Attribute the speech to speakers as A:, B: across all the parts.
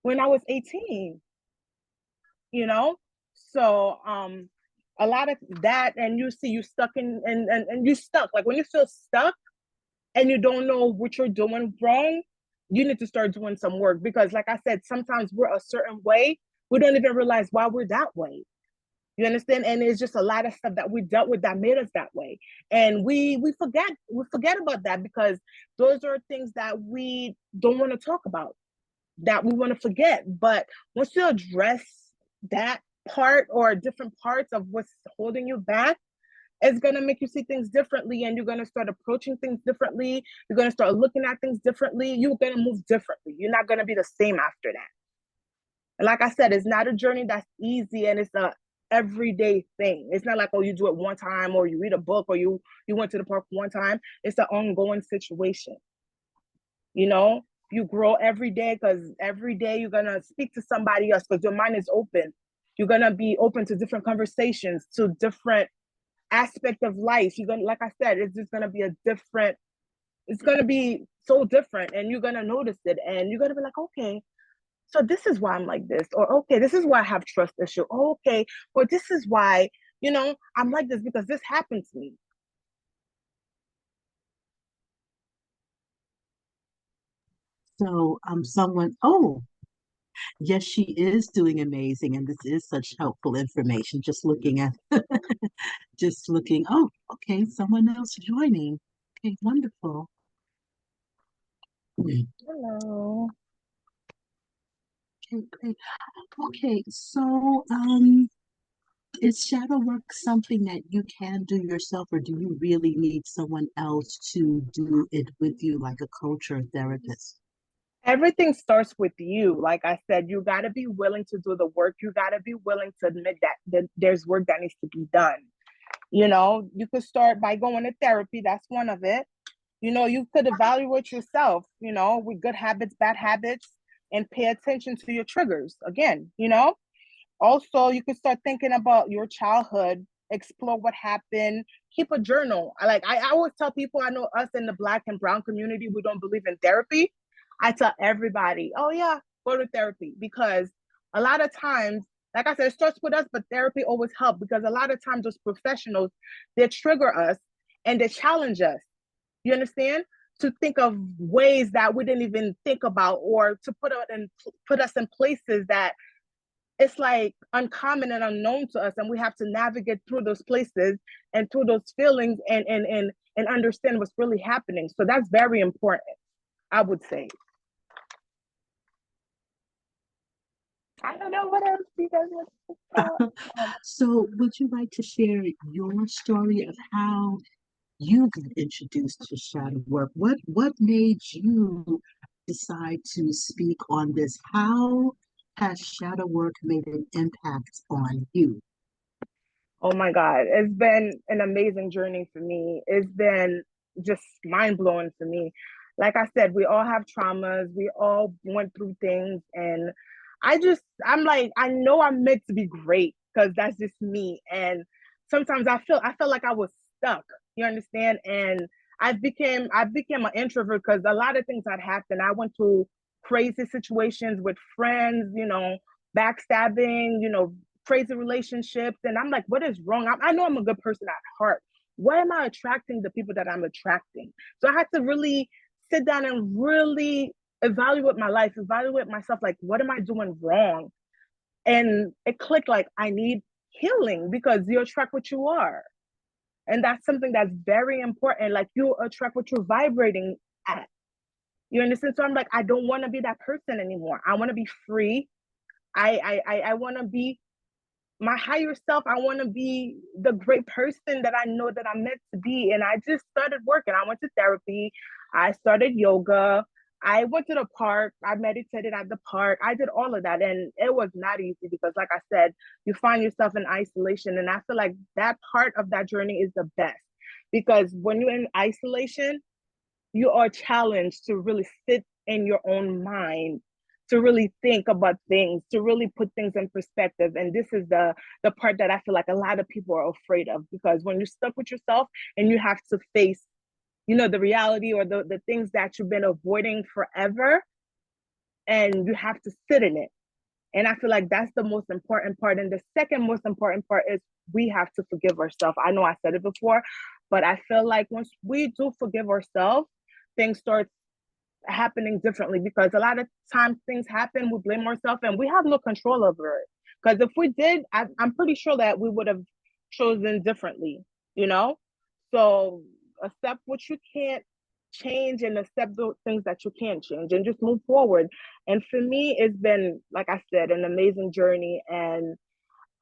A: when I was 18, you know? So a lot of that, and you see you stuck and you stuck. Like when you feel stuck and you don't know what you're doing wrong, you need to start doing some work because like I said, sometimes we're a certain way. We don't even realize why we're that way. You understand? And it's just a lot of stuff that we dealt with that made us that way. And we forget about that because those are things that we don't want to talk about, that we want to forget. But once you address that part or different parts of what's holding you back, it's going to make you see things differently, and you're going to start approaching things differently. You're going to start looking at things differently. You're going to move differently. You're not going to be the same after that. And like I said, it's not a journey that's easy, and it's a everyday thing. It's not like, oh, you do it one time or you read a book or you went to the park one time. It's an ongoing situation. You know, you grow every day because every day you're going to speak to somebody else because your mind is open. You're going to be open to different conversations, to different aspect of life. You're gonna, like I said, it's just gonna be a different, it's gonna be so different, and you're gonna notice it, and you're gonna be like, okay, so this is why I'm like this, or okay, this is why I have trust issue. Oh, okay, or this is why, I'm like this because this happened to me.
B: So, someone, oh, yes, she is doing amazing, and this is such helpful information. Just looking at, just looking. Oh, okay, someone else joining. Okay, wonderful. Okay,
A: Hello.
B: great. Okay, so is shadow work something that you can do yourself, or do you really need someone else to do it with you, like a coach or a therapist?
A: Everything starts with you. Like I said, you got to be willing to do the work. You got to be willing to admit that there's work that needs to be done. You could start by going to therapy. That's one of it. You could evaluate yourself, with good habits, bad habits, and pay attention to your triggers again. Also, you could start thinking about your childhood, explore what happened, keep a journal. I always tell people, I know us in the Black and brown community, we don't believe in therapy. I tell everybody, oh yeah, go to therapy, because a lot of times, like I said, it starts with us, but therapy always helps because a lot of times those professionals, they trigger us and they challenge us. You understand? To think of ways that we didn't even think about, or to put us in places that it's like uncommon and unknown to us, and we have to navigate through those places and through those feelings and understand what's really happening. So that's very important, I would say. I don't know what else you guys want to talk about.
B: So, would you like to share your story of how you got introduced to shadow work? What made you decide to speak on this? How has shadow work made an impact on you?
A: Oh my God, it's been an amazing journey for me. It's been just mind blowing for me. Like I said, we all have traumas, we all went through things, and I'm like, I know I'm meant to be great because that's just me. And sometimes I felt like I was stuck. You understand? And I became an introvert because a lot of things had happened. I went through crazy situations with friends, backstabbing, crazy relationships. And I'm like, what is wrong? I know I'm a good person at heart. Why am I attracting the people that I'm attracting? So I had to really sit down and really evaluate my life, evaluate myself. Like, what am I doing wrong? And it clicked, like, I need healing because you attract what you are. And that's something that's very important. Like, you attract what you're vibrating at. You understand? So I'm like, I don't want to be that person anymore. I want to be free. I want to be my higher self. I want to be the great person that I know that I'm meant to be. And I just started working. I went to therapy. I started yoga. I went to the park. I meditated at the park. I did all of that. And it was not easy because, like I said, you find yourself in isolation. And I feel like that part of that journey is the best because when you're in isolation, you are challenged to really sit in your own mind, to really think about things, to really put things in perspective. And this is the part that I feel like a lot of people are afraid of, because when you're stuck with yourself and you have to face, the reality or the things that you've been avoiding forever, and you have to sit in it. And I feel like that's the most important part. And the second most important part is we have to forgive ourselves. I know I said it before, but I feel like once we do forgive ourselves, things start happening differently, because a lot of times things happen, we blame ourselves and we have no control over it. Because if we did, I'm pretty sure that we would have chosen differently, you know? So accept what you can't change and accept the things that you can change and just move forward. And for me, it's been, like I said, an amazing journey. And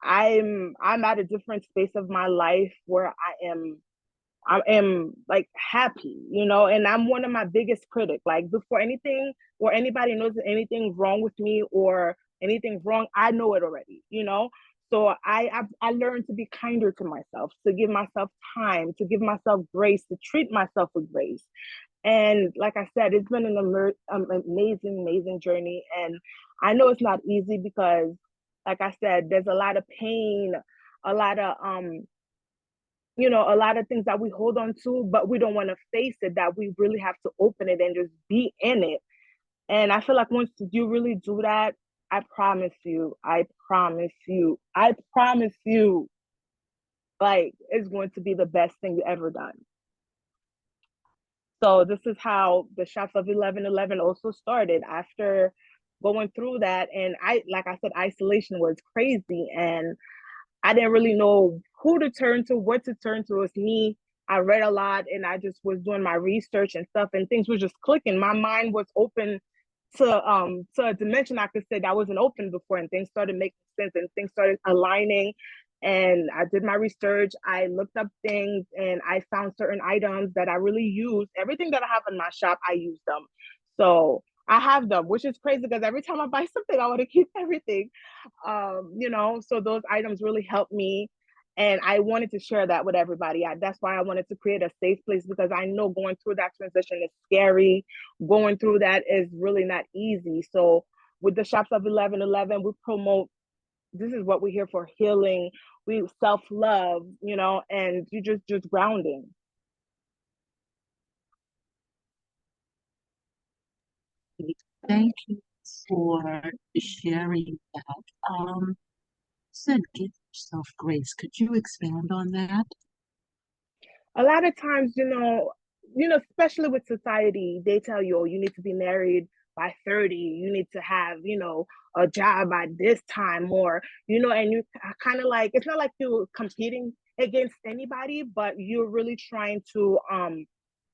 A: I'm at a different space of my life where I am like happy, you know, and I'm one of my biggest critics. Like before anything or anybody knows anything wrong with me or anything wrong, I know it already, you know. So I learned to be kinder to myself, to give myself time, to give myself grace, to treat myself with grace. And like I said, it's been an amazing, amazing journey. And I know it's not easy because, like I said, there's a lot of pain, a lot of a lot of things that we hold on to, but we don't want to face it, that we really have to open it and just be in it. And I feel like once you really do that, I promise you, like it's going to be the best thing you ever done. So this is how the Shops of 1111 also started after going through that. And like I said, isolation was crazy. And I didn't really know who to turn to, what to turn to. It's me. I read a lot and I just was doing my research and stuff, and things were just clicking. My mind was open to a dimension I could say that wasn't open before, and things started making sense and things started aligning. And I did my research, I looked up things, and I found certain items that I really use. Everything that I have in my shop, I use them. So I have them, which is crazy because every time I buy something, I want to keep everything. So those items really helped me. And I wanted to share that with everybody. That's why I wanted to create a safe place, because I know going through that transition is scary. Going through that is really not easy. So with the Shops of 1111, we promote, this is what we're here for: healing, we self-love, and you just grounding.
B: Thank you for sharing that. Said give yourself grace. Could you expand on that?
A: A lot of times, especially with society, they tell you, oh, you need to be married by 30, you need to have, a job by this time, or, and you kind of like, it's not like you're competing against anybody, but you're really trying to, I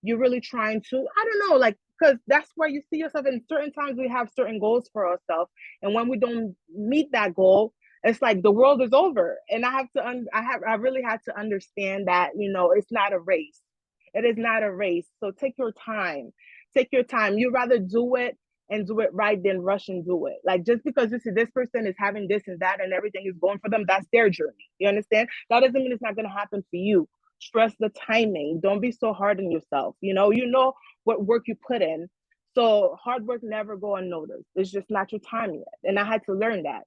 A: don't know, like, because that's where you see yourself. In certain times, we have certain goals for ourselves. And when we don't meet that goal, it's like the world is over. And I really had to understand that, it's not a race. It is not a race. So take your time. Take your time. You rather do it and do it right than rush and do it. Like, just because this person is having this and that and everything is going for them, that's their journey. You understand? That doesn't mean it's not going to happen for you. Stress the timing. Don't be so hard on yourself. You know what work you put in. So hard work never go unnoticed. It's just not your time yet. And I had to learn that.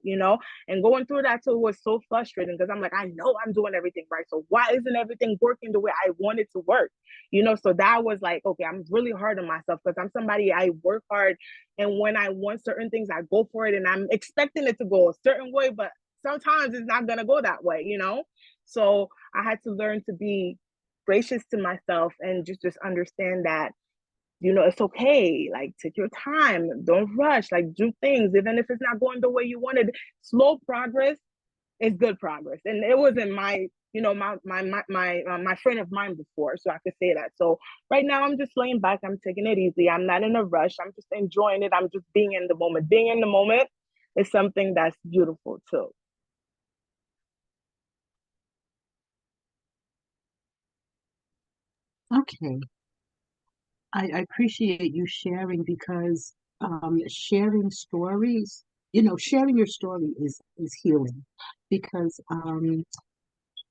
A: And going through that too was so frustrating, because I'm like, I know I'm doing everything right. So why isn't everything working the way I want it to work? So that was like, okay, I'm really hard on myself, because I'm somebody, I work hard. And when I want certain things, I go for it, and I'm expecting it to go a certain way, but sometimes it's not going to go that way. So I had to learn to be gracious to myself and just understand that, it's okay. Like, take your time, don't rush, like, do things even if it's not going the way you wanted. Slow progress is good progress. And it wasn't my friend of mine before, so I could say that. So right now I'm just laying back, I'm taking it easy, I'm not in a rush, I'm just enjoying it, I'm just being in the moment. Being in the moment is something that's beautiful too.
B: Okay. I appreciate you sharing because sharing stories, sharing your story is healing because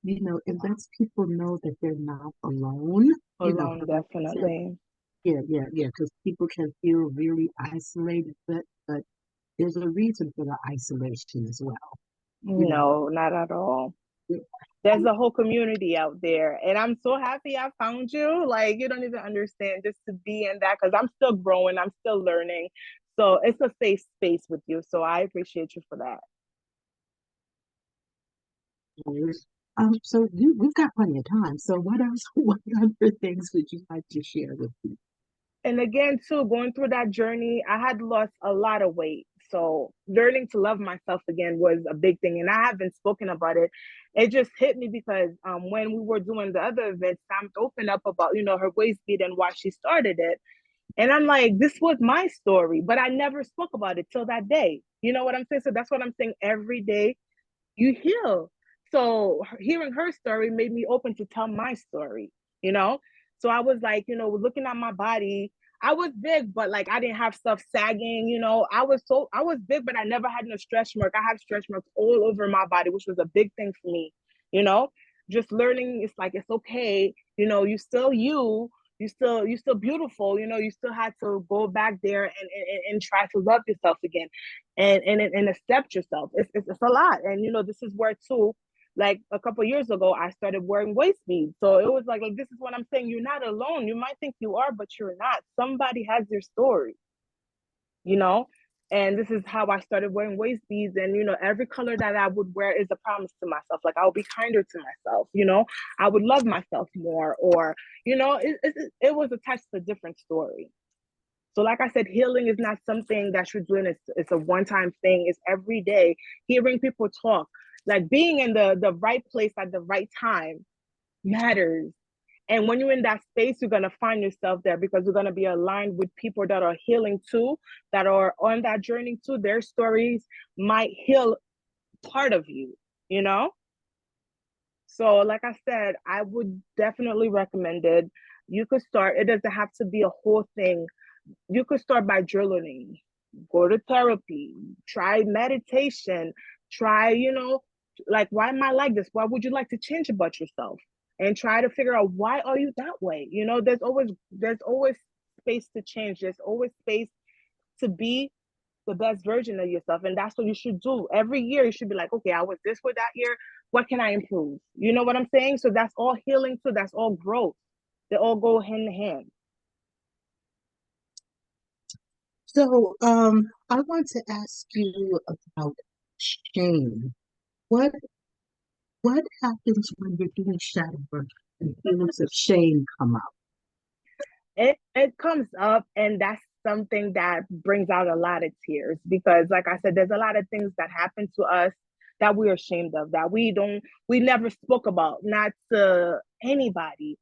B: it lets people know that they're not alone.
A: Alone,
B: Like I said,
A: definitely.
B: yeah, because people can feel really isolated, but there's a reason for the isolation as well. You know,
A: No, not at all.
B: Yeah.
A: There's a whole community out there, and I'm so happy I found you. Like, you don't even understand, just to be in that, because I'm still growing, I'm still learning. So it's a safe space with you. So I appreciate you for that.
B: So we've got plenty of time. So what else, what other things would you like to share with me?
A: And again, too, going through that journey, I had lost a lot of weight. So learning to love myself again was a big thing. And I haven't spoken about it. It just hit me because when we were doing the other events, Sam opened up about, her waist beat and why she started it. And I'm like, this was my story, but I never spoke about it till that day. You know what I'm saying? So that's what I'm saying. Every day you heal. So hearing her story made me open to tell my story, you know? So I was like, looking at my body, I was big, but like I didn't have stuff sagging, I was big, but I never had no stretch mark. I have stretch marks all over my body, which was a big thing for me, you know? Just learning, it's like it's okay, you still you still beautiful, you still had to go back there and try to love yourself again and accept yourself. It's a lot. And this is where too, like a couple years ago, I started wearing waist beads. So it was like this is what I'm saying. You're not alone. You might think you are, but you're not. Somebody has your story, you know? And this is how I started wearing waist beads. And, every color that I would wear is a promise to myself. Like I would be kinder to myself, I would love myself more, or, it was attached to a different story. So, like I said, healing is not something that you're doing. It's a one-time thing. It's every day hearing people talk, like being in the right place at the right time matters. And when you're in that space, you're going to find yourself there because you're going to be aligned with people that are healing too, that are on that journey too. Their stories might heal part of you, you know? So, like I said, I would definitely recommend it. You could start, it doesn't have to be a whole thing. You could start by journaling, go to therapy, try meditation, try, like, why am I like this? What would you like to change about yourself? And try to figure out why are you that way? There's always space to change. There's always space to be the best version of yourself. And that's what you should do. Every year you should be like, okay, I was this way that year. What can I improve? You know what I'm saying? So that's all healing too. That's all growth. They all go hand in hand.
B: So I want to ask you about shame. What what happens when you're doing shadow work and feelings of shame come up?
A: It comes up, and that's something that brings out a lot of tears because, like I said, there's a lot of things that happen to us that we're ashamed of, that we never spoke about, not to anybody.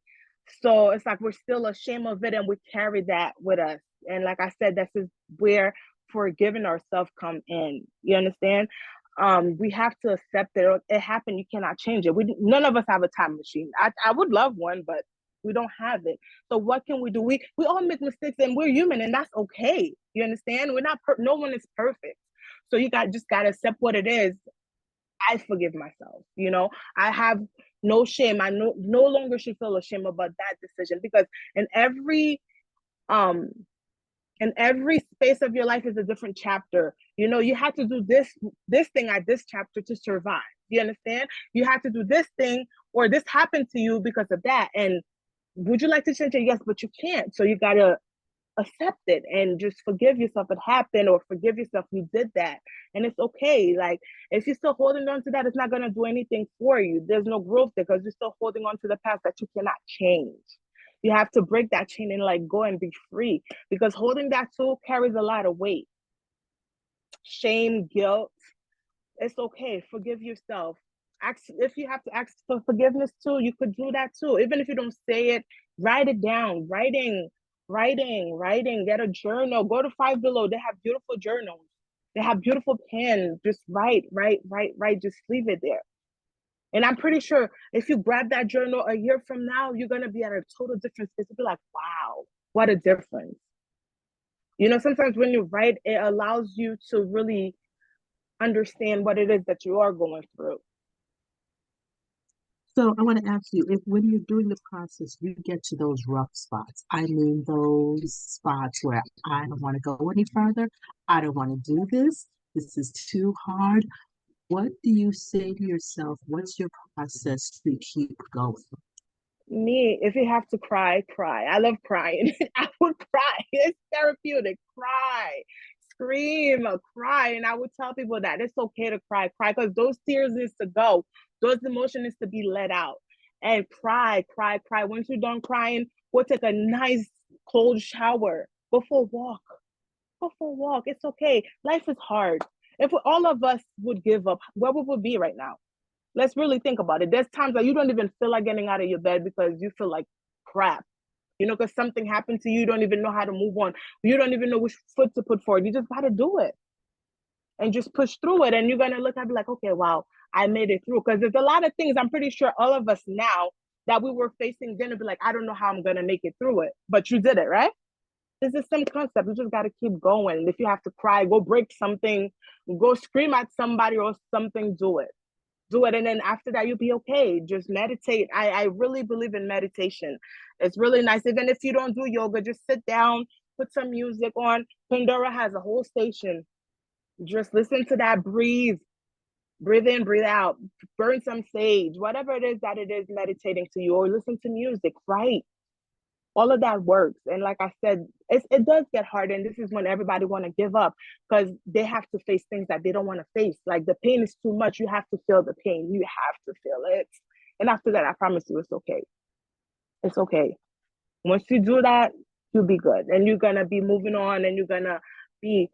A: So it's like we're still ashamed of it and we carry that with us. And like I said, this is where forgiving ourselves come in. You understand? We have to accept that it happened. You cannot change it. None of us have a time machine. I would love one, but we don't have it. So what can we do? We all make mistakes and we're human, and that's okay. You understand? We're not no one is perfect. So you just gotta accept what it is. I forgive myself. I have no shame. I no longer should feel ashamed about that decision because in every um in every space of your life is a different chapter. You had to do this thing at this chapter to survive. You understand? You had to do this thing, or this happened to you because of that. And would you like to change it? Yes, but you can't. So you gotta accept it and just forgive yourself it happened, or forgive yourself you did that. And it's okay. Like if you're still holding on to that, it's not gonna do anything for you. There's no growth there because you're still holding on to the past that you cannot change. You have to break that chain and like go and be free, because holding that too carries a lot of weight. Shame, guilt. It's okay. Forgive yourself. If you have to ask for forgiveness too, you could do that too. Even if you don't say it, write it down. Writing. Get a journal. Go to Five Below. They have beautiful journals. They have beautiful pens. Just write. Just leave it there. And I'm pretty sure if you grab that journal a year from now, you're gonna be at a total different space. You'll be like, wow, what a difference. Sometimes when you write, it allows you to really understand what it is that you are going through.
B: So I want to ask you, if when you're doing the process, you get to those rough spots. I mean, those spots where I don't want to go any further. I don't want to do this. This is too hard. What do you say to yourself? What's your process to keep going?
A: Me, if you have to cry, cry. I love crying. I would cry. It's therapeutic. Cry. scream, cry. And I would tell people that it's okay to cry, because those tears needs to go. Those emotions needs to be let out. And cry. Once you're done crying, go take a nice cold shower. Go for a walk. Go for a walk. It's okay. Life is hard. If all of us would give up, where would we be right now? Let's really think about it. There's times that you don't even feel like getting out of your bed because you feel like crap. Because something happened to you, you don't even know how to move on. You don't even know which foot to put forward. You just got to do it and just push through it. And you're going to look at it like, okay, wow, I made it through. Because there's a lot of things I'm pretty sure all of us now that we were facing, going to be like, I don't know how I'm going to make it through it. But you did it, right? It's the same concept. You just got to keep going. If you have to cry, go break something, go scream at somebody or something, do it. And then after that, you'll be okay. Just meditate. I really believe in meditation. It's really nice. Even if you don't do yoga, just sit down, put some music on. Pandora has a whole station. Just listen to that, breathe in, breathe out, burn some sage, whatever it is that it is meditating to you, or listen to music, right? All of that works. And like I said, it does get hard. And this is when everybody want to give up, because they have to face things that they don't want to face. Like the pain is too much. You have to feel the pain. You have to feel it. And after that, I promise you, it's okay. It's okay. Once you do that, you'll be good. And you're going to be moving on, and you're going to be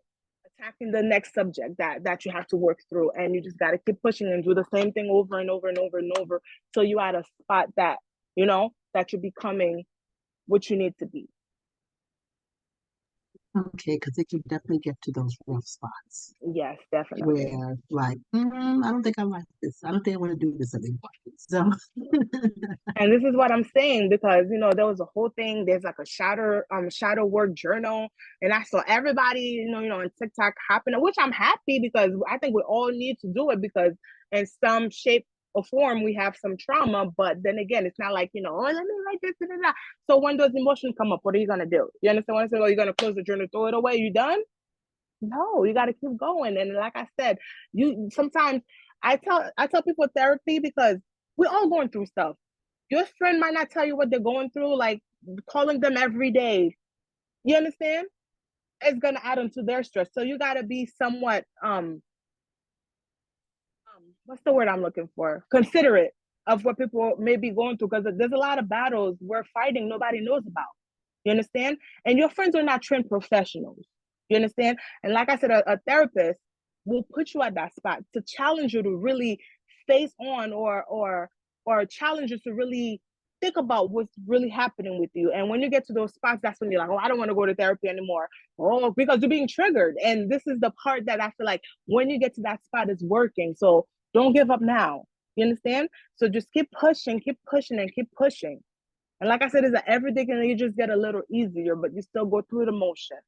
A: attacking the next subject that you have to work through. And you just got to keep pushing and do the same thing over and over and over and over. So you're at a spot that, that you're becoming what you need to be.
B: Okay, because it can definitely get to those rough spots
A: Yes, definitely.
B: where, like, I don't think I like this. I don't think I want to do this anymore. So,
A: And this is what I'm saying, because there was a whole thing. There's like a shadow work journal, and I saw everybody on TikTok hopping, which I'm happy, because I think we all need to do it, because in some shape or form we have some trauma. But then again, it's not like oh, let me write this. Da, da, da. So when those emotions come up, what are you gonna do? You understand what I'm saying? Oh, you're gonna close the journal, throw it away? You done? No, you got to keep going. And like I said, you sometimes I tell people therapy, because we're all going through stuff. Your friend might not tell you what they're going through, like calling them every day. You understand? It's gonna add on to their stress. So you gotta be somewhat what's the word I'm looking for? Considerate of what people may be going through, because there's a lot of battles we're fighting nobody knows about. You understand? And your friends are not trained professionals. You understand? And like I said, a therapist will put you at that spot to challenge you to really face on, or challenge you to really think about what's really happening with you. And when you get to those spots, that's when you're like, oh, I don't want to go to therapy anymore. Oh, because you're being triggered. And this is the part that I feel like when you get to that spot, it's working. So don't give up now. You understand? So just keep pushing, and keep pushing. And like I said, it's an everything, and you just get a little easier, but you still go through the motion.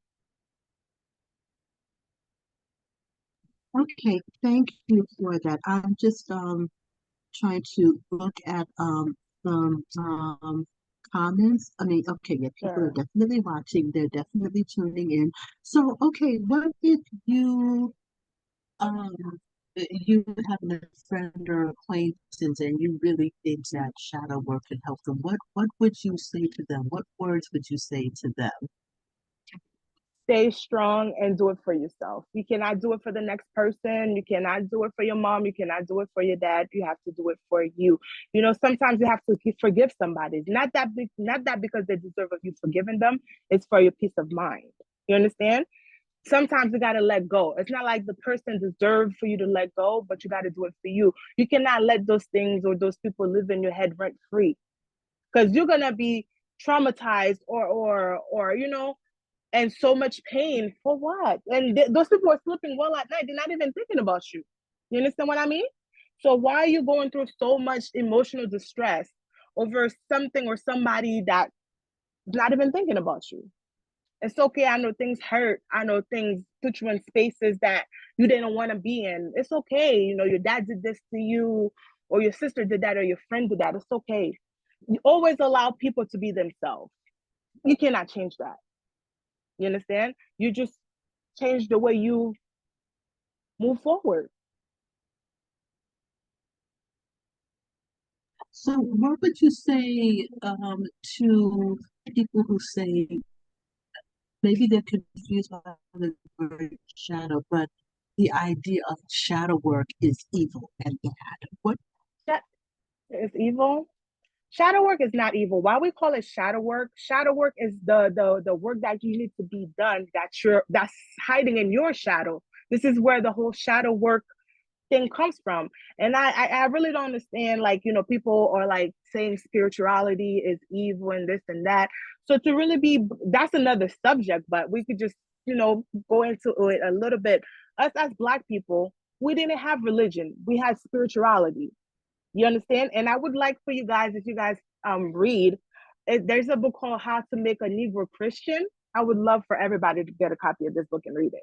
B: okay, thank you for that. I'm just trying to look at some comments. I mean, okay, yeah, people are
A: Sure.
B: definitely watching. They're definitely tuning in. So, okay, what if um you have a friend or acquaintance and you really think that shadow work can help them? What would you say to them? What words would you say to them?
A: Stay strong and do it for yourself. You cannot do it for the next person. You cannot do it for your mom. You cannot do it for your dad. You have to do it for you. Sometimes you have to forgive somebody. Not that because they deserve of you forgiving them. It's for your peace of mind. You understand? Sometimes you got to let go. It's not like the person deserves for you to let go, but you got to do it for you. You cannot let those things or those people live in your head rent free, because you're going to be traumatized, or and so much pain for what? And those people are sleeping well at night. They're not even thinking about you. You understand what I mean? So why are you going through so much emotional distress over something or somebody that's not even thinking about you? It's okay. I know things hurt. I know things put you in spaces that you didn't want to be in. It's okay. Your dad did this to you, or your sister did that, or your friend did that. It's okay. You always allow people to be themselves. You cannot change that. You understand? You just change the way you move forward.
B: So, what would you say to people who say maybe they're confused by the word shadow, but the idea of shadow work is evil and bad. What?
A: That is evil. Shadow work is not evil. Why we call it shadow work? Shadow work is the work that you need to be done that's hiding in your shadow. This is where the whole shadow work thing comes from. And I really don't understand, like, people are like saying spirituality is evil and this and that. So to really be, that's another subject, but we could just, go into it a little bit. Us as Black people, we didn't have religion. We had spirituality. You understand? And I would like for you guys, if you guys read, there's a book called How to Make a Negro Christian. I would love for everybody to get a copy of this book and read it.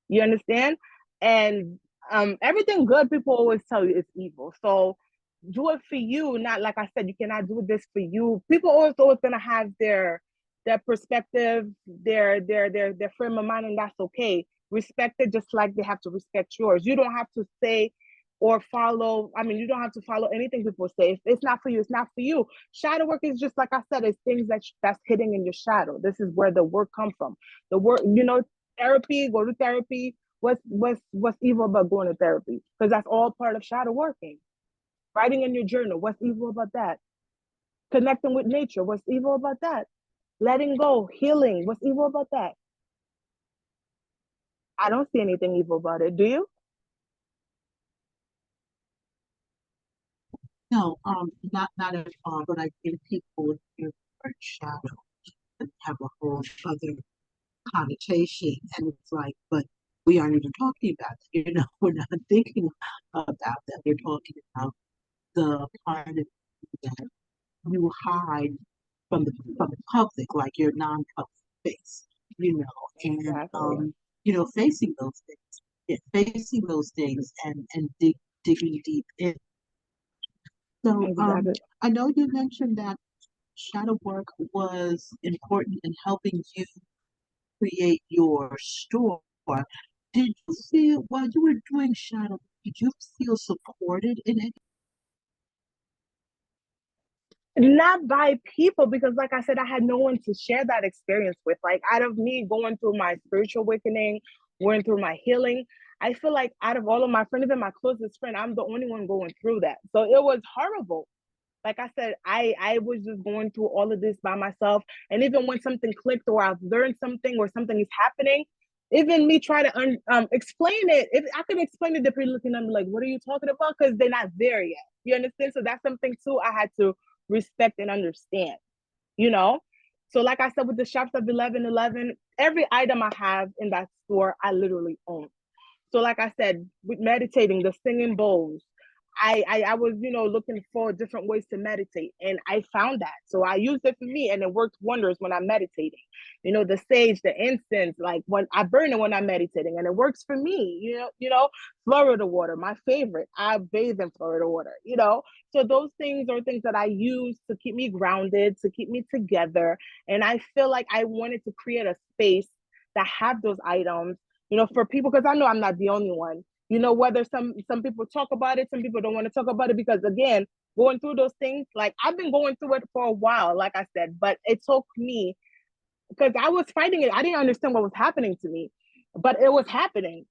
A: You understand? And everything good, people always tell you it's evil. So do it for you. Not, like I said, you cannot do this for you. People always gonna have their perspective, their frame of mind, and that's okay. Respect it just like they have to respect yours. You don't have to say or follow. I mean, you don't have to follow anything people say. If it's not for you, it's not for you. Shadow work is just like I said, it's things that's hidden in your shadow. This is where the work come from. The work, therapy, go to therapy. What's evil about going to therapy? Because that's all part of shadow working. Writing in your journal, what's evil about that? Connecting with nature, what's evil about that? Letting go, healing, what's evil about that? I don't see anything evil about it. Do you?
B: No, not at all. But I think people hear the word shadow and have a whole other connotation, and it's like, but we aren't even talking about that. We're not thinking about that. We're talking about the part of you that you hide from the public, like your non-public face, and
A: Exactly.
B: facing those things, yeah, facing those things, and digging deep in. So,
A: Exactly.
B: I know you mentioned that shadow work was important in helping you create your store. Did you feel while you were doing shadow, did you feel supported in it?
A: Not by people, because like I said, I had no one to share that experience with. Like, out of me going through my spiritual awakening, going through my healing, I feel like out of all of my friends, even my closest friend, I'm the only one going through that. So it was horrible. Like I said, I was just going through all of this by myself. And even when something clicked or I've learned something or something is happening, even me try to explain it, if I could explain it, they're looking at me like, what are you talking about? Because they're not there yet. You understand? So that's something too I had to respect and understand, you know? So like I said, with the shops of 1111, every item I have in that store, I literally own. So like I said, with meditating, the singing bowls, I was, looking for different ways to meditate, and I found that. So I used it for me, and it worked wonders when I'm meditating. The sage, the incense, like when I burn it when I'm meditating, and it works for me. Florida water, my favorite. I bathe in Florida water. So those things are things that I use to keep me grounded, to keep me together, and I feel like I wanted to create a space that have those items, for people, because I know I'm not the only one. Whether some people talk about it, some people don't want to talk about it, because again, going through those things, like I've been going through it for a while, like I said, but it took me, because I was fighting it. I didn't understand what was happening to me, but it was happening,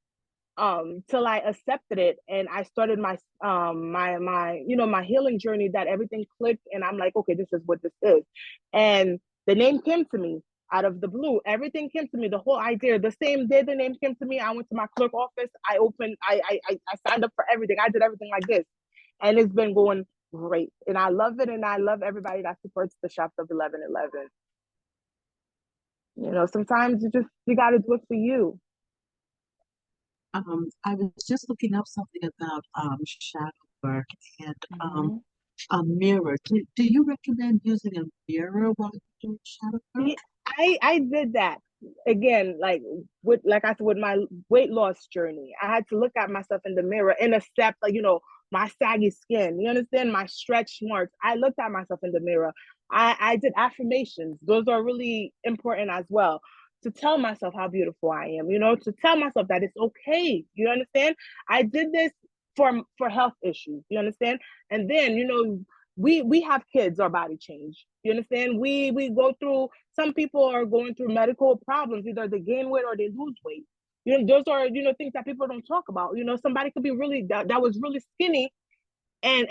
A: till I accepted it, and I started my healing journey, that everything clicked, and I'm like, okay, this is what this is. And the name came to me out of the blue. Everything came to me, the whole idea. The same day the name came to me, I went to my clerk office, I signed up for everything. I did everything like this. And it's been going great. And I love it, and I love everybody that supports the shops of 1111. Sometimes you gotta do it for you.
B: I was just looking up something about shadow work and
A: Mhm.
B: a mirror. Do you recommend using a mirror while you're doing shadow work?
A: Yeah, I did that again, like I said, with my weight loss journey. I had to look at myself in the mirror and accept, like, my saggy skin. You understand, my stretch marks. I looked at myself in the mirror. I did affirmations. Those are really important as well, to tell myself how beautiful I am. To tell myself that it's okay. You understand? I did this for health issues. You understand? And then, we have kids, our body change. You understand? We go through, some people are going through medical problems, either they gain weight or they lose weight. You know, those are, you know, things that people don't talk about. You know, somebody could be really that was really skinny and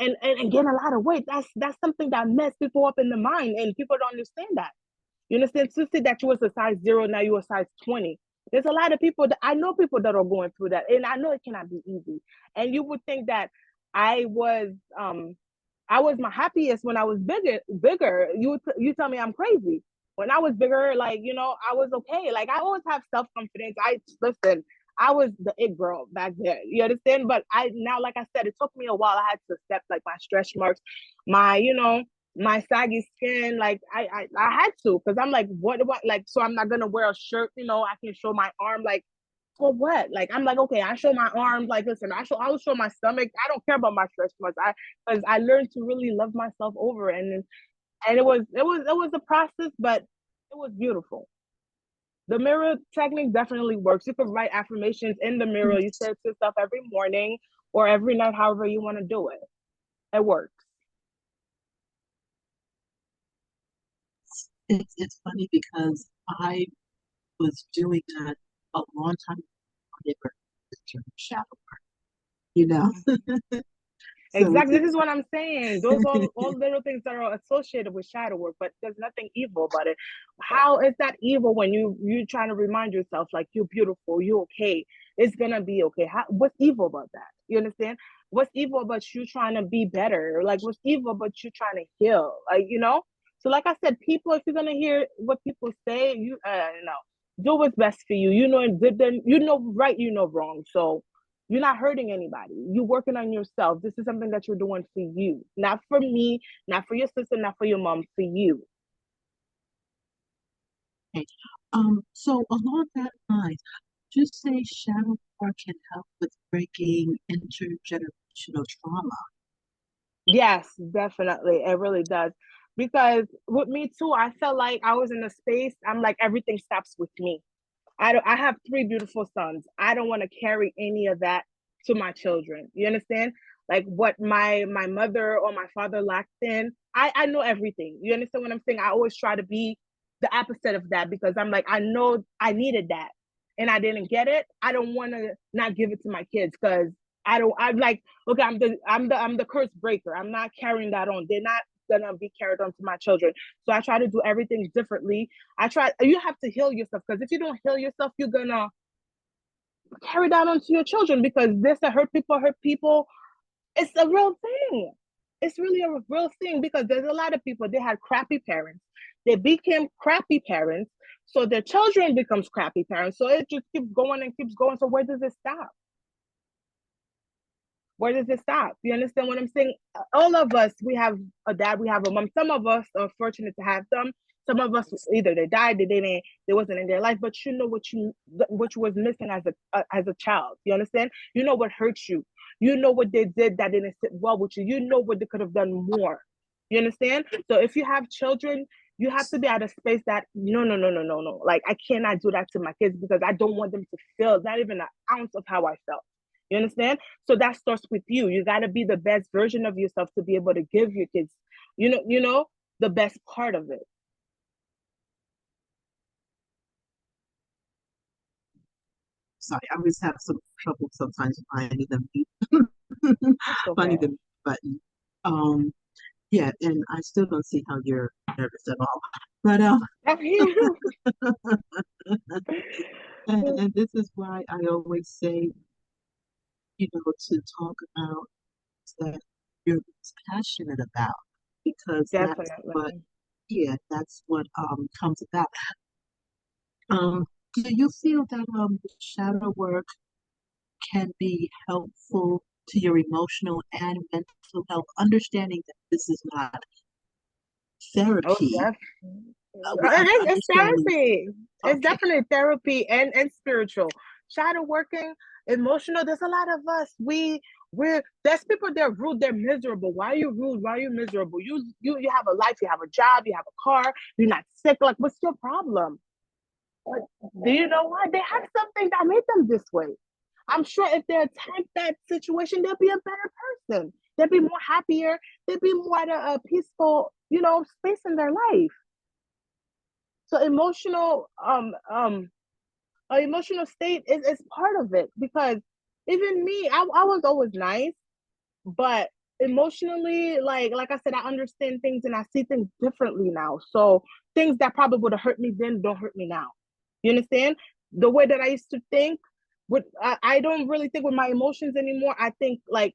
A: gain a lot of weight. That's something that mess people up in the mind, and people don't understand that. You understand? To say that you was a size 0, now you're a size 20. There's a lot of people that I know, people that are going through that, and I know it cannot be easy. And you would think that I was I was my happiest when I was bigger. You tell me I'm crazy. When I was bigger, like, you know, I was okay. Like, I always have self-confidence. I listen, I was the it girl back then. You understand? But I now, like I said, it took me a while. I had to accept like my stretch marks, my, you know, my saggy skin. Like I had to, because I'm like, what do I like? So I'm not gonna wear a shirt, you know, I can show my arm, like, for what? Like, I'm like, okay, I show my arms. Like, listen, I will show my stomach. I don't care about my stretch marks. Because I learned to really love myself over, and it was a process, but it was beautiful. The mirror technique definitely works. You can write affirmations in the mirror. You say it to yourself every morning or every night, however you want to do it. It works.
B: It's funny because I was doing that a long time ago, shadow work, you know. So
A: Exactly. This is what I'm saying. Those all little things that are associated with shadow work, but there's nothing evil about it. How is that evil when you trying to remind yourself like you're beautiful, you're okay, it's gonna be okay? What's evil about that? You understand? What's evil about you trying to be better? Like, what's evil about you trying to heal? Like, you know? So like I said, people, if you're gonna hear what people say, do what's best for you. You know, then you know right, you know wrong. So you're not hurting anybody. You're working on yourself. This is something that you're doing for you, not for me, not for your sister, not for your mom, for you.
B: okay. So along that line, just say shadow work can help with breaking intergenerational trauma.
A: Yes, definitely. It really does. Because with me too, I felt like I was in a space, I'm like, everything stops with me. I have three beautiful sons. I don't want to carry any of that to my children. You understand? Like what my mother or my father lacked in. I know everything. You understand what I'm saying? I always try to be the opposite of that, because I'm like, I know I needed that and I didn't get it. I don't want to not give it to my kids, because I'm like, okay, I'm the curse breaker. I'm not carrying that on. They're not gonna be carried on to my children. So I try to do everything differently. You have to heal yourself, because if you don't heal yourself, you're gonna carry that on to your children, because this a hurt people. It's a real thing. It's really a real thing, because there's a lot of people, they had crappy parents. They became crappy parents. So their children becomes crappy parents. So it just keeps going and keeps going. So where does it stop? Where does it stop? You understand what I'm saying? All of us, we have a dad, we have a mom. Some of us are fortunate to have them. Some of us, either they died, they didn't, they wasn't in their life. But you know what you was missing as a child. You understand? You know what hurt you. You know what they did that didn't sit well with you. You know what they could have done more. You understand? So if you have children, you have to be at a space that no. Like, I cannot do that to my kids, because I don't want them to feel not even an ounce of how I felt. You understand? So that starts with you. You got to be the best version of yourself to be able to give your kids, the best part of it.
B: Sorry, I always have some trouble sometimes finding the
A: It's
B: finding
A: okay.
B: the button. Um, yeah, and I still don't see how you're nervous at all. But and this is why I always say, to talk about that you're passionate about, because
A: Definitely.
B: that's what comes about. Do you feel that shadow work can be helpful to your emotional and mental health, understanding that this is not
A: Oh,
B: therapy,
A: definitely. It's
B: understanding,
A: therapy. It's
B: okay,
A: definitely therapy and spiritual. Shadow working, emotional. There's a lot of us. There's people, they're rude, they're miserable. Why are you rude? Why are you miserable? You have a life, you have a job, you have a car, you're not sick. Like, what's your problem? Like, do you know why? They have something that made them this way. I'm sure if they attack that situation, they'll be a better person. they'd be more happier, they'd be more at a peaceful, space in their life. So emotional state is part of it, because even me, I was always nice, but emotionally, like I said, I understand things and I see things differently now. So things that probably would have hurt me then don't hurt me now. You understand? The way that I used to think, I don't really think with my emotions anymore. I think, like,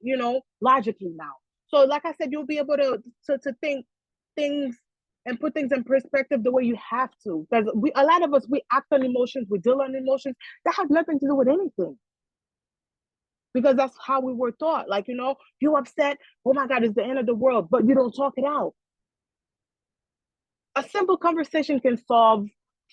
A: logically now. So like I said, you'll be able to think things and put things in perspective the way you have to. Because a lot of us, we act on emotions, we deal on emotions that have nothing to do with anything, because that's how we were taught. Like, you upset, oh my God, it's the end of the world, but you don't talk it out. A simple conversation can solve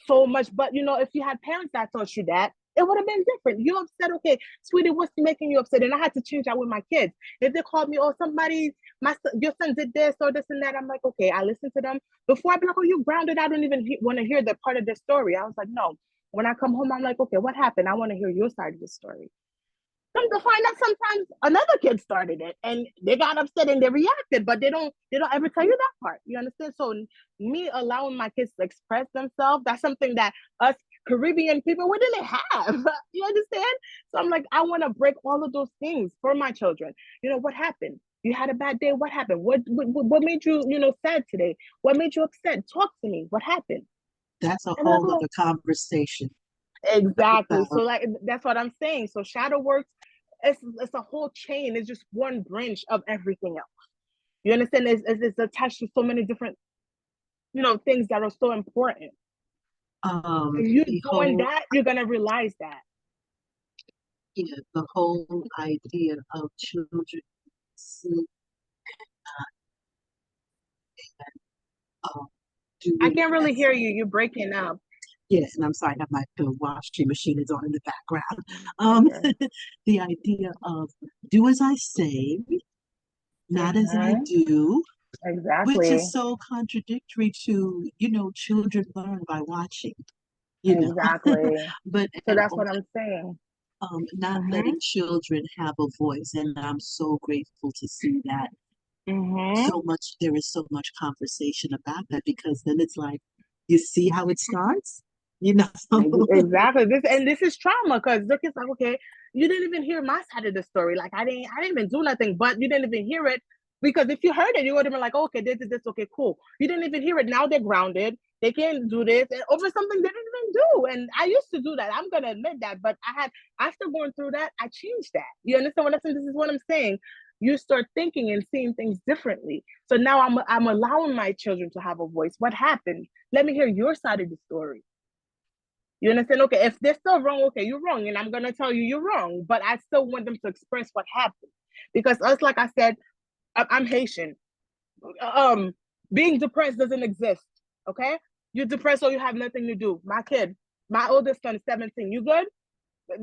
A: so much, but if you had parents that taught you that, it would have been different. You upset, okay, sweetie, what's making you upset? And I had to change that with my kids. If they called me, oh, your son did this or this and that, I'm like, okay, I listen to them. Before I'd be like, oh, you grounded, I don't even want to hear the part of the story. I was like, no. When I come home, I'm like, okay, what happened? I want to hear your side of the story. Come to find out, sometimes another kid started it and they got upset and they reacted, but they don't ever tell you that part. You understand? So me allowing my kids to express themselves, that's something that us Caribbean people, we didn't have. You understand? So I'm like, I want to break all of those things for my children. What happened? You had a bad day. What happened? What made you, sad today? What made you upset? Talk to me. What happened?
B: That's a
A: And like,
B: whole
A: oh,
B: other conversation.
A: exactly. So
B: About,
A: like that's what I'm saying. So shadow work, it's a whole chain. It's just one branch of everything else. You understand? It's attached to so many different, things that are so important. And you
B: the
A: doing
B: whole,
A: that, you're gonna realize that.
B: yeah, the whole idea of children see, um,
A: I
B: doing
A: can't really
B: as,
A: hear you. You're breaking up.
B: yes, and I'm sorry, I have the washing machine is on in the background.
A: Okay.
B: The idea of do as I say, not as I
A: Mm-hmm.
B: do, which is
A: Exactly.
B: so contradictory to, children learn by watching, you know,
A: Exactly.
B: but
A: So
B: and
A: that's what I'm saying.
B: not letting
A: Mm-hmm.
B: children have a voice. And I'm so grateful to see that
A: Mm-hmm.
B: there is so much conversation about that, because then it's like, you see how it starts, you know?
A: Exactly. This is trauma, because look, it's like, okay, you didn't even hear my side of the story. Like I didn't even do nothing, but you didn't even hear it, because if you heard it, you would have been like, oh, okay, this is this, okay, cool. You didn't even hear it. Now they're grounded. They can't do this and over something they didn't even do. And I used to do that. I'm gonna admit that, but after going through that, I changed that. You understand what I'm saying? This is what I'm saying. You start thinking and seeing things differently. So now I'm allowing my children to have a voice. What happened? Let me hear your side of the story. You understand? Okay, if they're still wrong, okay, you're wrong, and I'm gonna tell you you're wrong. But I still want them to express what happened, because us, like I said, I'm Haitian. Um, Being depressed doesn't exist. Okay, you're depressed, or you have nothing to do. My oldest son is 17. You good?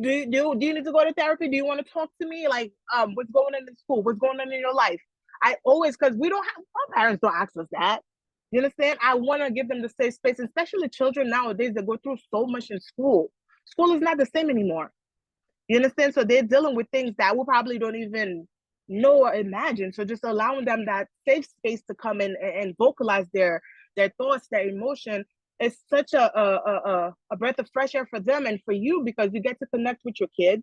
A: Do you need to go to therapy? Do you want to talk to me? Like, what's going on in school? What's going on in your life? I always, because we don't have, our parents don't ask us that. You understand? I want to give them the safe space, especially children nowadays that go through so much in school. School is not the same anymore. You understand? So they're dealing with things that we probably don't even know or imagine. So just allowing them that safe space to come in and vocalize their thoughts, their emotion, is such a breath of fresh air for them and for you, because you get to connect with your kids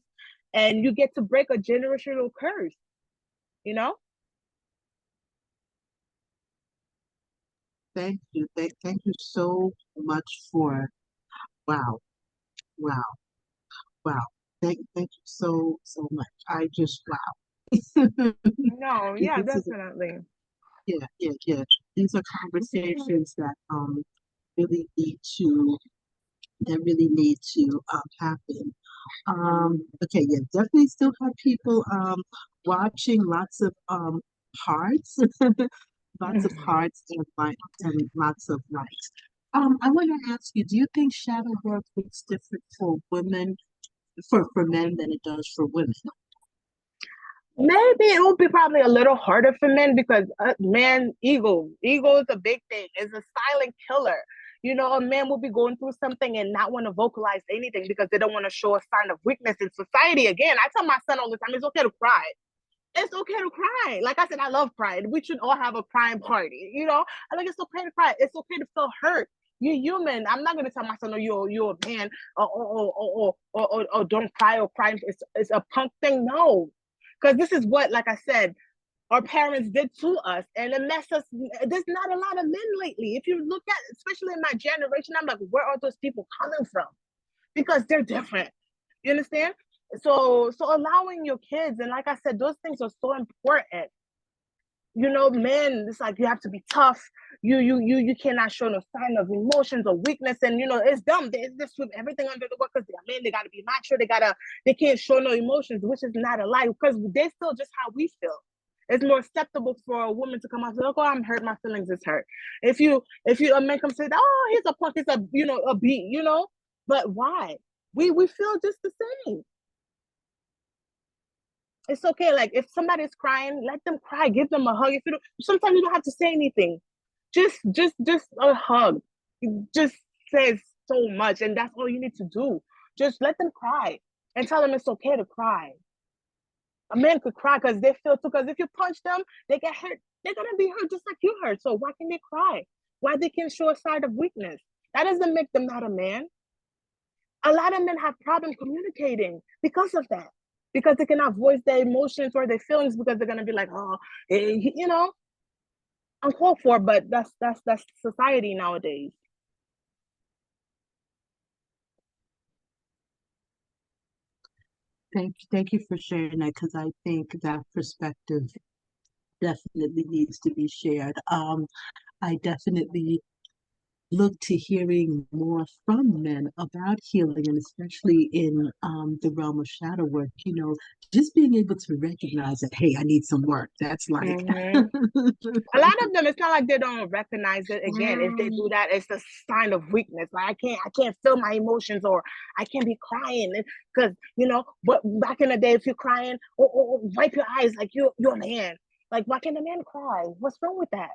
A: and you get to break a generational curse, you know?
B: Thank you. Thank you so much for, wow, wow, wow. Thank you so much. I just, wow.
A: No, yeah,
B: This is,
A: definitely.
B: yeah. These are conversations that really need to, really need to happen. Okay, yeah, definitely still have people watching, lots of hearts, lots of hearts and and lots of likes. I want to ask you, do you think shadow work looks different for women, for men than it does for women?
A: Maybe it will be probably a little harder for men, because man, ego is a big thing. It's a silent killer. A man will be going through something and not want to vocalize anything because they don't want to show a sign of weakness in society. Again, I tell my son all the time, it's okay to cry. It's okay to cry. Like I said, I love crying. We should all have a crying party. I like it's okay to cry. It's okay to feel hurt. You're human. I'm not gonna tell my son, "No, you're a man," or don't cry or cry. It's a punk thing. No, because this is what, like I said, our parents did to us, and it messed us. There's not a lot of men lately. If you look at, especially in my generation, I'm like, where are those people coming from? Because they're different. You understand? So allowing your kids, and like I said, those things are so important. Men, it's like you have to be tough. You cannot show no sign of emotions or weakness, and it's dumb. They sweep everything under the rug because they're men. They gotta be macho. They can't show no emotions, which is not a lie because they feel just how we feel. It's more acceptable for a woman to come out and say, "Oh, I'm hurt. My feelings is hurt." If you a man comes and say, "Oh, he's a punk. He's a beat," but why? We feel just the same. It's okay. Like if somebody's crying, let them cry. Give them a hug. If you don't, sometimes you don't have to say anything. Just a hug. It just says so much, and that's all you need to do. Just let them cry and tell them it's okay to cry. A man could cry because they feel too. Because if you punch them, they get hurt. They're gonna be hurt just like you hurt. So why can they cry? Why they can show a side of weakness? That doesn't make them not a man. A lot of men have problems communicating because of that, because they cannot voice their emotions or their feelings because they're gonna be like, oh, uncalled for. But that's society nowadays.
B: Thank you for sharing that because I think that perspective definitely needs to be shared. I definitely look to hearing more from men about healing, and especially in the realm of shadow work. Just being able to recognize that, hey, I need some work. That's like,
A: Mm-hmm. A lot of them, it's not like they don't recognize it. Again, if they do that, it's a sign of weakness. Like I can't feel my emotions, or I can't be crying because But back in the day, if you're crying, or wipe your eyes, like you're a man. Like why can't a man cry? What's wrong with that?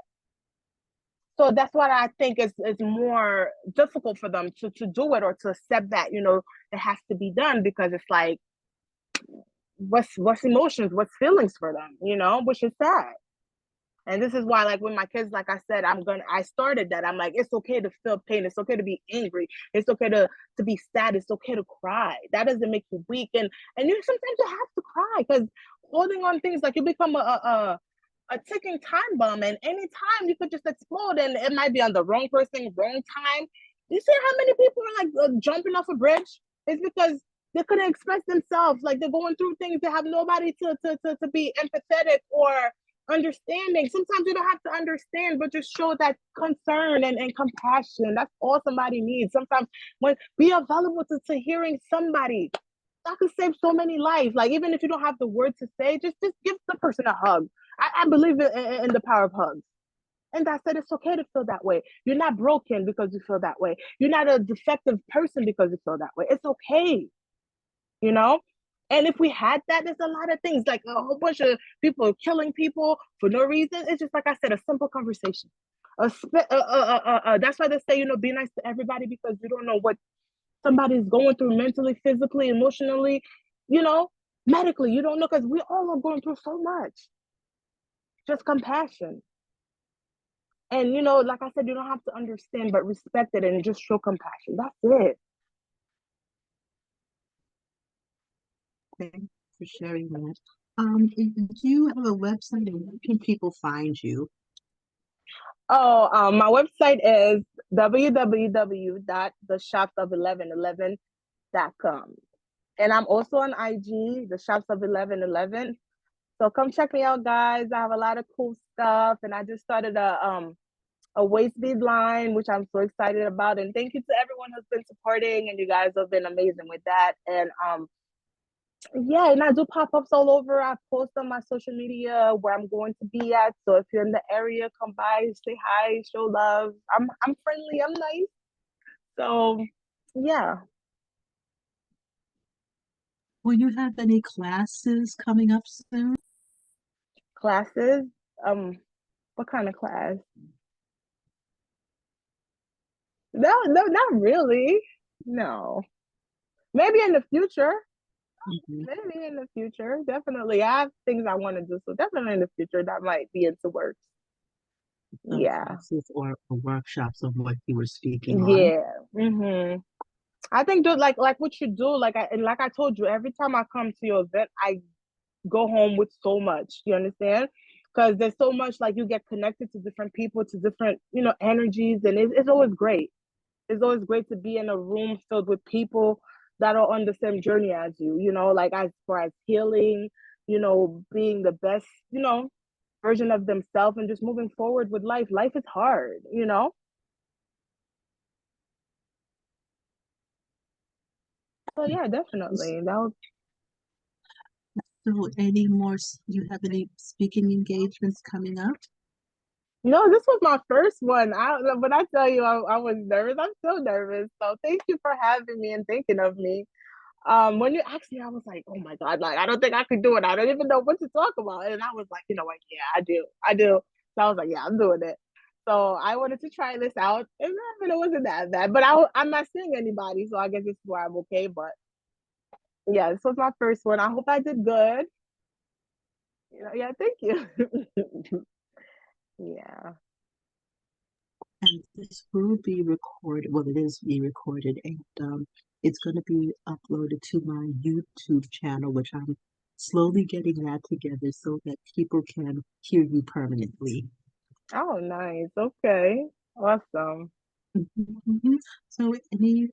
A: So that's what I think is more difficult for them to do it or to accept that it has to be done, because it's like what's emotions, what's feelings for them, which is sad. And this is why, like, with my kids, like I said, I started that. I'm like, it's okay to feel pain. It's okay to be angry. It's okay to be sad. It's okay to cry. That doesn't make you weak. And sometimes you have to cry, because holding on things, like, you become a ticking time bomb, and anytime you could just explode, and it might be on the wrong person, wrong time. You see how many people are like jumping off a bridge? It's because they couldn't express themselves. Like, they're going through things. They have nobody to be empathetic or understanding. Sometimes you don't have to understand, but just show that concern and compassion. That's all somebody needs. Sometimes when be available to hearing somebody, that could save so many lives. Like, even if you don't have the word to say, just give the person a hug. I believe in the power of hugs. And I said, it's okay to feel that way. You're not broken because you feel that way. You're not a defective person because you feel that way. It's okay, you know? And if we had that, there's a lot of things, like a whole bunch of people killing people for no reason. It's just, like I said, a simple conversation. That's why they say, be nice to everybody, because you don't know what somebody's going through mentally, physically, emotionally, you know, medically. You don't know, because we all are going through so much. Just compassion. And, like I said, you don't have to understand, but respect it and just show compassion. That's it.
B: thank you for sharing that. Do you have a website, and where can people find you?
A: Oh, my website is www.theshopsof1111.com. And I'm also on IG, the Shops of 1111. So come check me out, guys. I have a lot of cool stuff, and I just started a waist bead line, which I'm so excited about. And thank you to everyone who's been supporting, and you guys have been amazing with that. And yeah, and I do pop-ups all over. I post on my social media where I'm going to be at. So if you're in the area, come by, say hi, show love. I'm friendly, I'm nice. So yeah.
B: Will you have any classes coming up soon?
A: Classes. Um, what kind of class? No, not really. No. Maybe in the future.
B: Mhm.
A: Maybe in the future, definitely. I have things I want to do, so definitely in the future that might be into works.
B: Some
A: Yeah,
B: classes or workshops on what you were speaking on.
A: yeah. I think do like what you do, like I told you, every time I come to your event, I go home with so much. You understand? Because there's so much like you get connected to different people, to different energies, and it's always great. It's always great to be in a room filled with people that are on the same journey as you. Like as far as healing, being the best, version of themselves, and just moving forward with life. Life is hard. So yeah, definitely. That was
B: So, any more? You have any speaking engagements coming up?
A: No, this was my first one. When I tell you I was nervous, I'm still nervous. So thank you for having me and thinking of me. When you asked me, I was like, oh my God, like I don't think I could do it. I don't even know what to talk about. And I was like, you know what? Yeah, I do. I do. So I was like, yeah, I'm doing it. So I wanted to try this out. And I mean, it wasn't that bad. But I'm not seeing anybody, so I guess this is why I'm okay. But yeah, this was my first one. I hope I did good. Yeah, thank you. Yeah.
B: And this will be recorded. Well, it is being recorded, and it's going to be uploaded to my YouTube channel, which I'm slowly getting that together so that people can hear you permanently.
A: Oh, nice. Okay. Awesome.
B: Mhm. So, any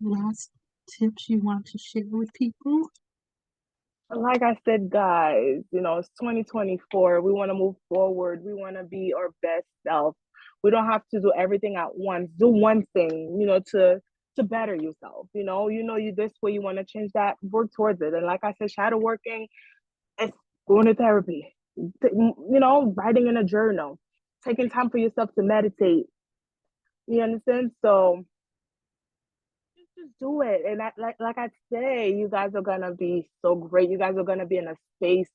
B: last tips you want to share with people?
A: Like I said, guys, it's 2024. We want to move forward. We want to be our best self. We don't have to do everything at once. Do one thing, to better yourself. You this way you want to change that, work towards it. And like I said, shadow working is going to therapy. Writing in a journal, taking time for yourself to meditate. You understand? So just do it. And like I say, you guys are gonna be so great. You guys are gonna be in a space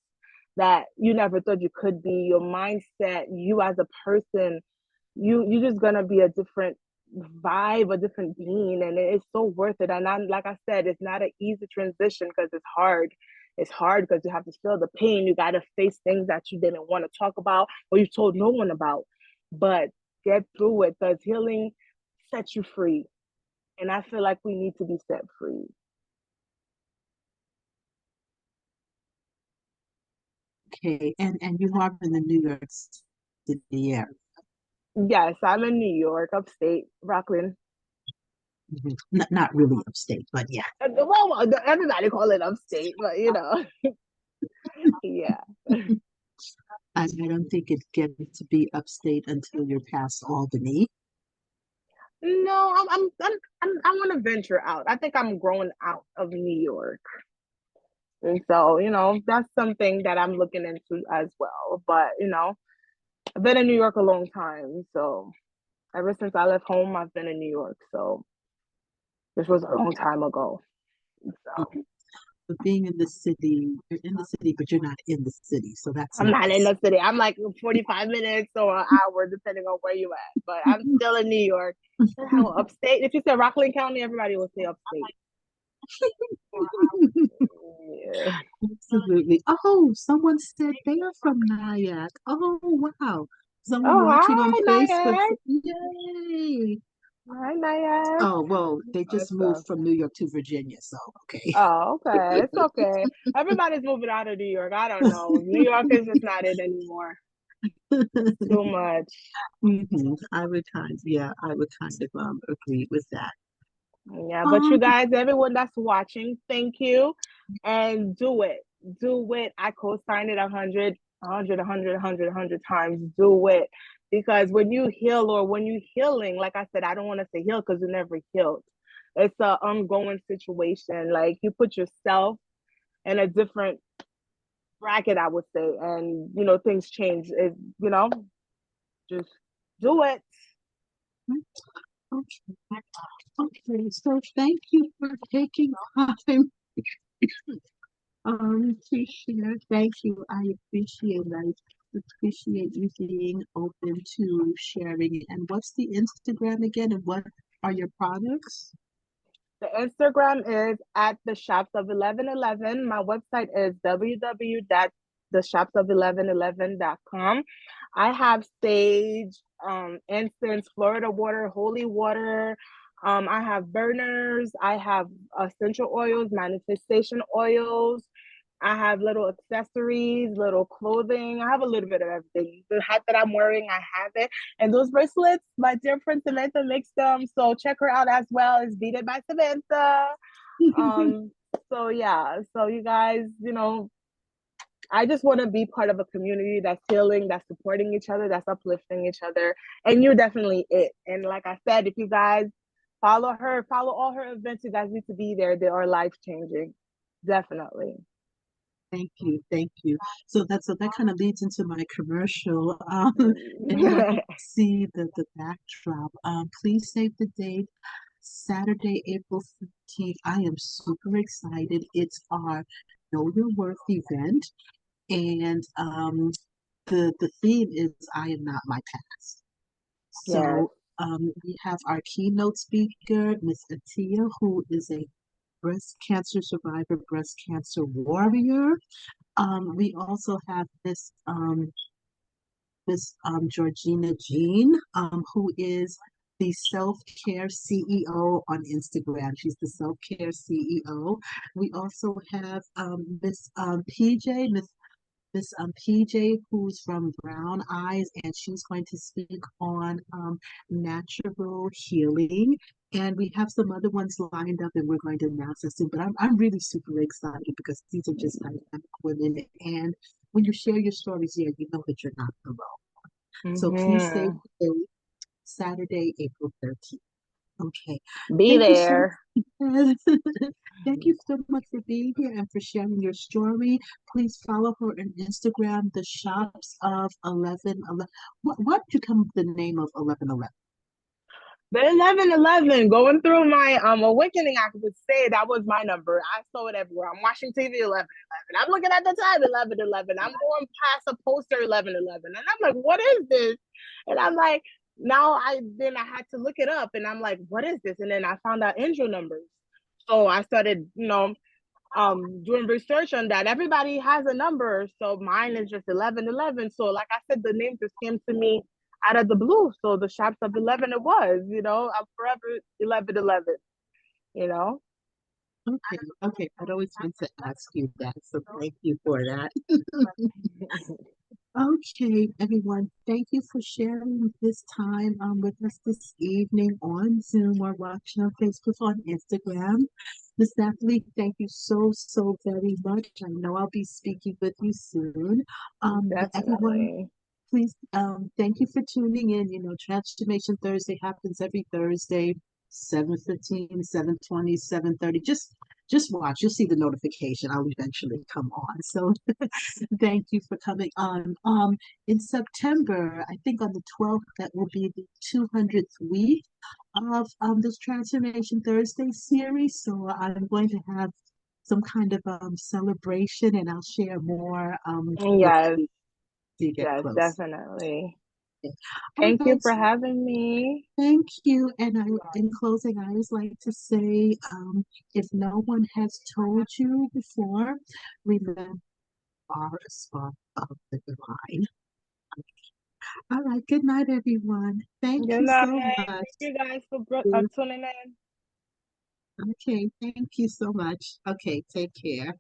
A: that you never thought you could be. Your mindset, you as a person, you're just gonna be a different vibe, a different being, and it's so worth it. And like I said, it's not an easy transition because it's hard. It's hard because you have to feel the pain. You got to face things that you didn't want to talk about or you told no one about. But get through it because healing sets you free. And I feel like we need to be set free.
B: Okay, and you are in the New York City area.
A: Yes, I'm in New York, upstate, Rockland.
B: Mhm. Not really upstate, but yeah.
A: Well, everybody call it upstate, but yeah.
B: I don't think it gets to be upstate until you're past Albany.
A: No, I want to venture out. I think I'm growing out of New York, and so that's something that I'm looking into as well. But I've been in New York a long time, so ever since I left home, I've been in New York. So this was a long time ago. So
B: But being in the city, you're in the city, but you're not in the city. So that's
A: I'm not in
B: nice.
A: the city. I'm like 45 minutes or an hour, depending on where you at. But I'm still in New York. How upstate? If you say Rockland County, everybody will say upstate. Yeah.
B: Absolutely. Oh, someone said they are from Nyack. Oh, wow. Someone
A: Oh,
B: watching on
A: hi,
B: Facebook.
A: Nayad.
B: Yay.
A: Hi, Nayad.
B: Oh, well, they just moved
A: Awesome.
B: from New York to Virginia. So, okay.
A: Oh, okay. It's okay. Everybody's moving out of New York. I don't know. New York is just not it anymore. It's too much.
B: I would kind of agree with that.
A: Yeah, but you
B: Um,
A: guys, everyone that's watching, thank you. And do it. Do it. I co-sign it 100 times. Do it. Because when you heal or when you healing, like I said, I don't want to say heal because you never healed. It's an ongoing situation. Like you put yourself in a different bracket, I would say, and things change. Just do it.
B: okay. Okay. So, thank you for taking time to share. Thank you. I appreciate you being open to sharing. And what's the Instagram again? And what are your products?
A: The Instagram is at the shops of 1111. My website is www.theshopsof1111.com. I have sage, incense, Florida water, holy water. I have burners. I have essential oils, manifestation oils. I have little accessories, little clothing. I have a little bit of everything. The hat that I'm wearing, I have it. And those bracelets, my dear friend Samantha makes them. So check her out as well. It's Beat It by Samantha. Um, so yeah, so you guys, I just want to be part of a community that's healing, that's supporting each other, that's uplifting each other. And you're definitely it. And like I said, if you guys follow her, follow all her events, you guys need to be there. They are life changing. Definitely.
B: Thank you, thank you. So that kind of leads into my commercial. Anyone who can see the backdrop, please save the date, Saturday, April 15th. I am super excited. It's our Know Your Worth event, and the theme is I am not my past.
A: Yes.
B: So we have our keynote speaker, Miss Atia, who is a breast cancer survivor, breast cancer warrior. We also have this Georgina Jean, who is the self-care CEO on Instagram. She's the self-care CEO. We also have Miss PJ, who's from Brown Eyes, and she's going to speak on natural healing. And we have some other ones lined up, and we're going to announce it soon. But I'm really super excited because these are just dynamic women. And when you share your stories, yeah, you know that you're not alone. So please save
A: Mm-hmm.
B: the date, Saturday, April 13th. Okay.
A: Be
B: Thank you so
A: there.
B: much. Thank you so much for being here and for sharing your story. Please follow her on Instagram, the shops of 1111. What become the name of 1111?
A: The 1111, going through my awakening, I could say that was my number. I saw it everywhere. I'm watching TV 1111. I'm looking at the time 1111. I'm going past a poster 1111. And I'm like, what is this? And I'm like, I had to look it up and I'm like, what is this? And then I found out angel numbers. So I started, doing research on that. Everybody has a number, so mine is just 1111. So like I said, the name just came to me out of the blue. So the shops of 11 it was, I'm forever 1111, you know.
B: Okay, okay. I'd always meant to ask you that, so thank you for that. Okay, everyone, thank you for sharing this time with us this evening on Zoom or watching on Facebook, on Instagram. Miss Natalie, thank you so, so very much. I know I'll be speaking with you soon. But everyone,
A: Definitely.
B: please, thank you for tuning in. You know, Transformation Thursday happens every Thursday, 7:15, 7:20, 7:30. Just watch. You'll see the notification. I'll eventually come on. So thank you for coming on. In September, I think on the 12th, that will be the 200th week of this Transformation Thursday series. So I'm going to have some kind of celebration, and I'll share more next
A: Yes,
B: week as you get
A: yes,
B: close.
A: definitely.
B: Okay. All
A: Thank you
B: right,
A: for
B: so
A: having me.
B: thank you. And in closing, I always like to say, if no one has told you before, remember are a spark of the divine. All right. Good night, everyone. Thank
A: Good
B: you
A: night.
B: so
A: Thank
B: much.
A: you guys for
B: Yes.
A: tuning in.
B: Okay. Thank you so much. Okay. Take care.